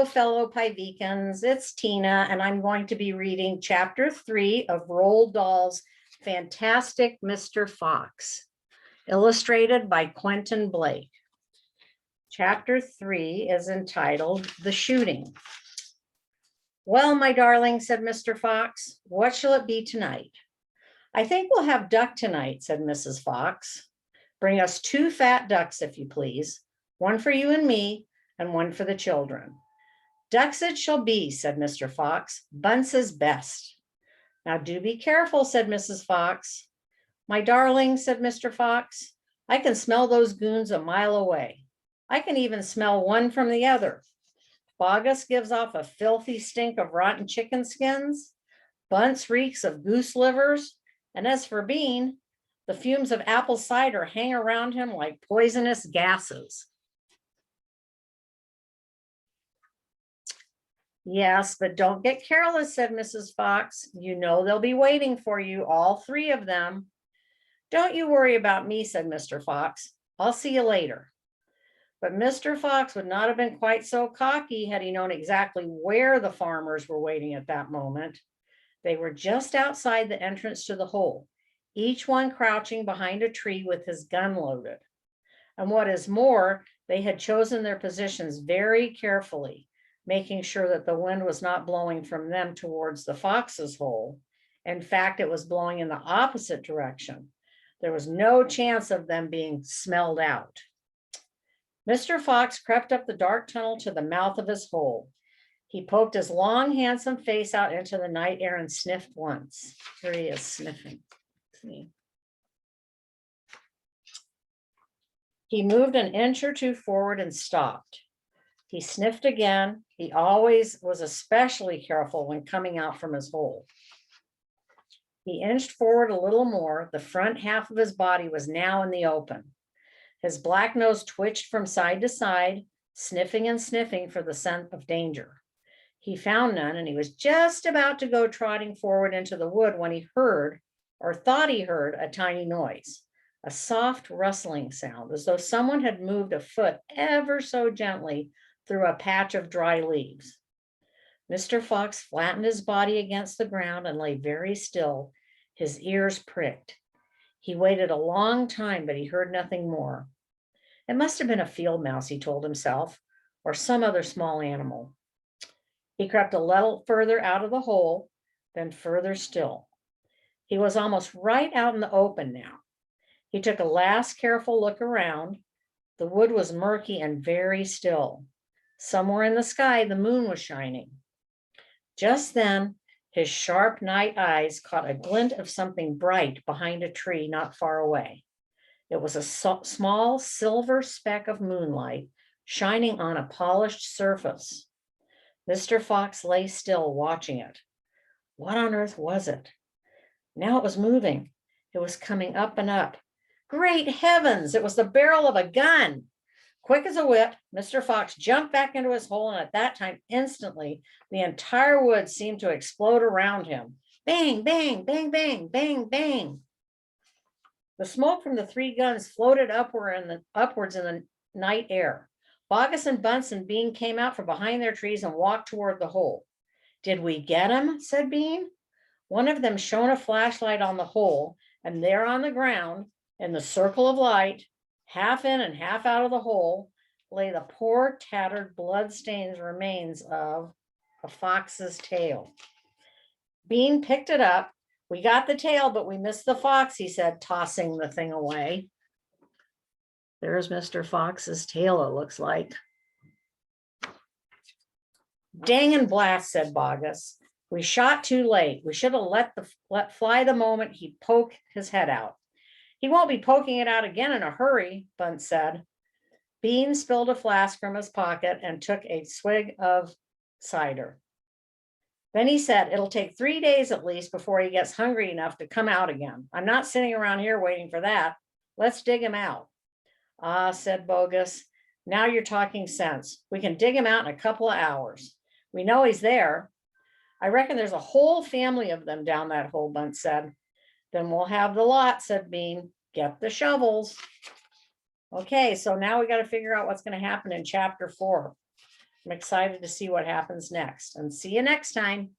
Hello, fellow Pivecans. It's Tina, and I'm going to be reading Chapter 3 of Roald Dahl's Fantastic Mr. Fox, illustrated by Quentin Blake. Chapter 3 is entitled The Shooting. Well, my darling, said Mr. Fox, what shall it be tonight? I think we'll have duck tonight, said Mrs. Fox. Bring us 2 fat ducks, if you please, one for you and me, and one for the children. Ducks it shall be, said Mr. Fox. Bunce is best. Now do be careful, said Mrs. Fox. My darling, said Mr. Fox, I can smell those goons a mile away. I can even smell one from the other. Bogus gives off a filthy stink of rotten chicken skins. Bunce reeks of goose livers. And as for Bean, the fumes of apple cider hang around him like poisonous gases. Yes, but don't get careless, said Mrs. Fox. You know they'll be waiting for you, all 3 of them. Don't you worry about me, said Mr. Fox. I'll see you later. But Mr. Fox would not have been quite so cocky had he known exactly where the farmers were waiting at that moment. They were just outside the entrance to the hole, each one crouching behind a tree with his gun loaded. And what is more, they had chosen their positions very carefully, making sure that the wind was not blowing from them towards the fox's hole. In fact, it was blowing in the opposite direction. There was no chance of them being smelled out. Mr. Fox crept up the dark tunnel to the mouth of his hole. He poked his long, handsome face out into the night air and sniffed once. Here he is sniffing. See? He moved an inch or 2 forward and stopped. He sniffed again. He always was especially careful when coming out from his hole. He inched forward a little more. The front half of his body was now in the open. His black nose twitched from side to side, sniffing and sniffing for the scent of danger. He found none, and he was just about to go trotting forward into the wood when he heard, or thought he heard, a tiny noise, a soft rustling sound, as though someone had moved a foot ever so gently through a patch of dry leaves. Mr. Fox flattened his body against the ground and lay very still, his ears pricked. He waited a long time, but he heard nothing more. It must have been a field mouse, he told himself, or some other small animal. He crept a little further out of the hole, then further still. He was almost right out in the open now. He took a last careful look around. The wood was murky and very still. Somewhere in the sky, the moon was shining. Just then, his sharp night eyes caught a glint of something bright behind a tree not far away. It was a small silver speck of moonlight shining on a polished surface. Mr. Fox lay still, watching it. What on earth was it? Now it was moving. It was coming up and up. Great heavens, it was the barrel of a gun. Quick as a whip, Mr. Fox jumped back into his hole, and at that time, instantly, the entire wood seemed to explode around him. Bang, bang, bang, bang, bang, bang. The smoke from the 3 guns floated upwards in the night air. Bogus and Bunce and Bean came out from behind their trees and walked toward the hole. Did we get him? Said Bean. One of them shone a flashlight on the hole, and there on the ground, in the circle of light, half in and half out of the hole, lay the poor, tattered, blood-stained remains of a fox's tail. Bean picked it up. We got the tail, but we missed the fox, he said, tossing the thing away. There's Mr. Fox's tail, it looks like. Dang and blast, said Bogus. We shot too late. We should have let fly the moment he poked his head out. He won't be poking it out again in a hurry, Bunce said. Bean spilled a flask from his pocket and took a swig of cider. Then he said, it'll take 3 days at least before he gets hungry enough to come out again. I'm not sitting around here waiting for that. Let's dig him out. Ah, said Bogus. Now you're talking sense. We can dig him out in a couple of hours. We know he's there. I reckon there's a whole family of them down that hole, Bunce said. Then we'll have the lot, said Bean. Get the shovels. Okay, so now we got to figure out what's going to happen in chapter 4. I'm excited to see what happens next, and see you next time.